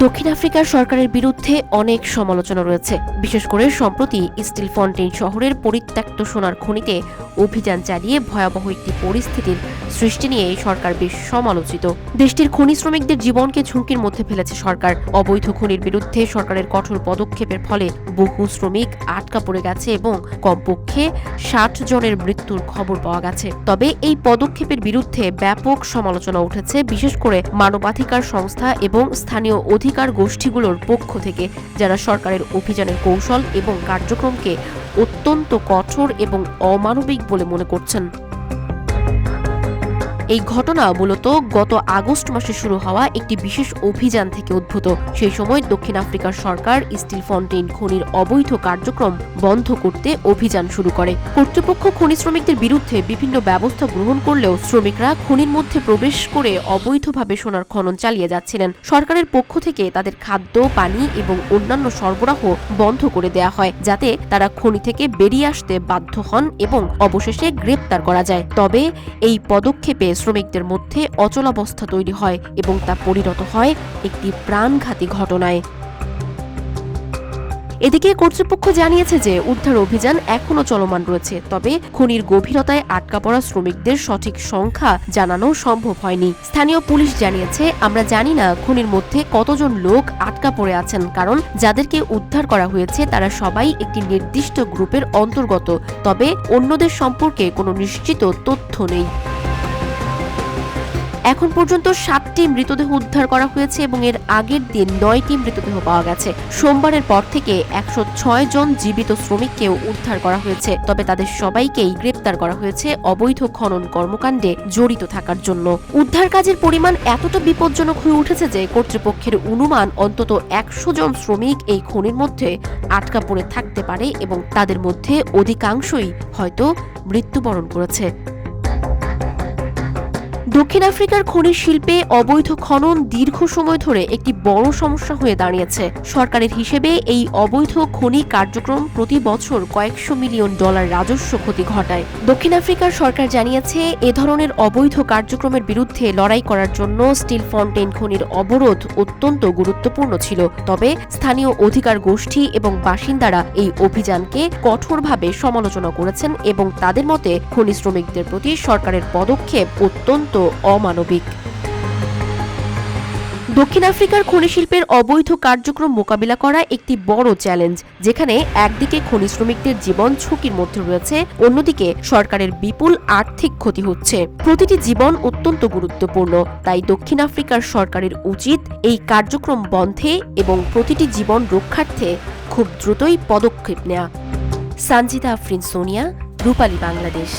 দক্ষিণ আফ্রিকার সরকারের বিরুদ্ধে অনেক সমালোচনা রয়েছে। বিশেষ করে সম্প্রতি স্টিল ফন্টেইন শহরের পরিত্যক্ত সোনার খনিতে অভিযান চালিয়ে ভয়াবহ একটি পরিস্থিতির সৃষ্টি নিয়ে সরকার বেশ সমালোচিত। দেশটির খনি শ্রমিকদের জীবনকে ঝুঁকির মধ্যে ফেলেছে সরকার। অবৈধ খনির বিরুদ্ধে সরকারের কঠোর পদক্ষেপের ফলে বহু শ্রমিক আটকা পড়ে গেছে এবং কমপক্ষে ৬০ জনের মৃত্যুর খবর পাওয়া গেছে। তবে এই পদক্ষেপের বিরুদ্ধে ব্যাপক সমালোচনা উঠেছে, বিশেষ করে মানবাধিকার সংস্থা এবং স্থানীয় অধিকার গোষ্ঠীগুলোর পক্ষ থেকে, যারা সরকারের অভিযানের কৌশল এবং কার্যক্রমকে অত্যন্ত কঠোর এবং অমানবিক বলে মনে করছেন। এই ঘটনা মূলত গত আগস্ট মাসে শুরু হওয়া একটি বিশেষ অভিযান থেকে উদ্ভূত। সেই সময় দক্ষিণ আফ্রিকার সরকার স্টিল ফন্টেইন খনির অবৈধ কার্যক্রম বন্ধ করতে অভিযান শুরু করে। কর্তৃপক্ষ খনি শ্রমিকদের বিরুদ্ধে বিভিন্ন ব্যবস্থা গ্রহণ করলেও শ্রমিকরা খনির মধ্যে প্রবেশ করে অবৈধভাবে সোনার খনন চালিয়ে যাচ্ছিলেন। সরকারের পক্ষ থেকে তাদের খাদ্য, পানি এবং অন্যান্য সরবরাহ বন্ধ করে দেয়া হয়, যাতে তারা খনি থেকে বেরিয়ে আসতে বাধ্য হন এবং অবশেষে গ্রেপ্তার করা যায়। তবে এই পদক্ষেপে শ্রমিকদের মধ্যে অচলাবস্থা তৈরি হয় এবং তা পরিণত হয় একটি প্রাণঘাতী ঘটনায়। এদিকে কর্তৃপক্ষ জানিয়েছে যে উদ্ধার অভিযান এখনো চলমান রয়েছে, তবে খনির গভীরতায় আটকা পড়া শ্রমিকদের সঠিক সংখ্যা জানানো সম্ভব হয়নি। স্থানীয় পুলিশ জানিয়েছে, আমরা জানি না খনির মধ্যে কতজন লোক আটকা পড়ে আছেন, কারণ যাদেরকে উদ্ধার করা হয়েছে তারা সবাই একটি নির্দিষ্ট গ্রুপের অন্তর্গত, তবে অন্যদের সম্পর্কে কোনো নিশ্চিত তথ্য নেই। এখন পর্যন্ত ৭টি মৃতদেহ উদ্ধার করা হয়েছে এবং এর আগের দিন ৯টি মৃতদেহ পাওয়া গেছে। সোমবারের পর থেকে ১০৬ জন জীবিত শ্রমিককেও উদ্ধার করা হয়েছে, তবে তাদের সবাইকেই গ্রেপ্তার করা হয়েছে অবৈধ খনন কর্মকাণ্ডে জড়িত থাকার জন্য। উদ্ধার কাজের পরিমাণ এতটা বিপজ্জনক হয়ে উঠেছে যে কর্তৃপক্ষের অনুমান অন্তত ১০০ জন শ্রমিক এই খনির মধ্যে আটকা পড়ে থাকতে পারে এবং তাদের মধ্যে অধিকাংশই হয়তো মৃত্যুবরণ করেছে। দক্ষিণ আফ্রিকার খনি শিল্পে অবৈধ খনন দীর্ঘ সময় ধরে একটি বড় সমস্যা হয়ে দাঁড়িয়েছে। সরকারের হিসেবে এই অবৈধ খনি কার্যক্রম প্রতি বছর কয়েকশো মিলিয়ন ডলার রাজস্ব ক্ষতি ঘটায়। দক্ষিণ আফ্রিকার সরকার জানিয়েছে, এ ধরনের অবৈধ কার্যক্রমের বিরুদ্ধে লড়াই করার জন্য স্টিল ফন্টেইন খনির অবরোধ অত্যন্ত গুরুত্বপূর্ণ ছিল। তবে স্থানীয় অধিকার গোষ্ঠী এবং বাসিন্দারা এই অভিযানকে কঠোরভাবে সমালোচনা করেছেন এবং তাদের মতে খনি শ্রমিকদের প্রতি সরকারের পদক্ষেপ অত্যন্ত অমানবিক। দক্ষিণ আফ্রিকার খনি শিল্পের অবৈধ কার্যক্রম মোকাবিলা করা একটি বড় চ্যালেঞ্জ, যেখানে একদিকে খনি শ্রমিকদের জীবন ঝুঁকির মধ্যে রয়েছে, অন্যদিকে সরকারের বিপুল আর্থিক ক্ষতি হচ্ছে। প্রতিটি জীবন অত্যন্ত গুরুত্বপূর্ণ, তাই দক্ষিণ আফ্রিকার সরকারের উচিত এই কার্যক্রম বন্ধে এবং প্রতিটি জীবন রক্ষার্থে খুব দ্রুতই পদক্ষেপ নেওয়া। সানজিদা আফরিন, সোনিয়া, রূপালী, বাংলাদেশ।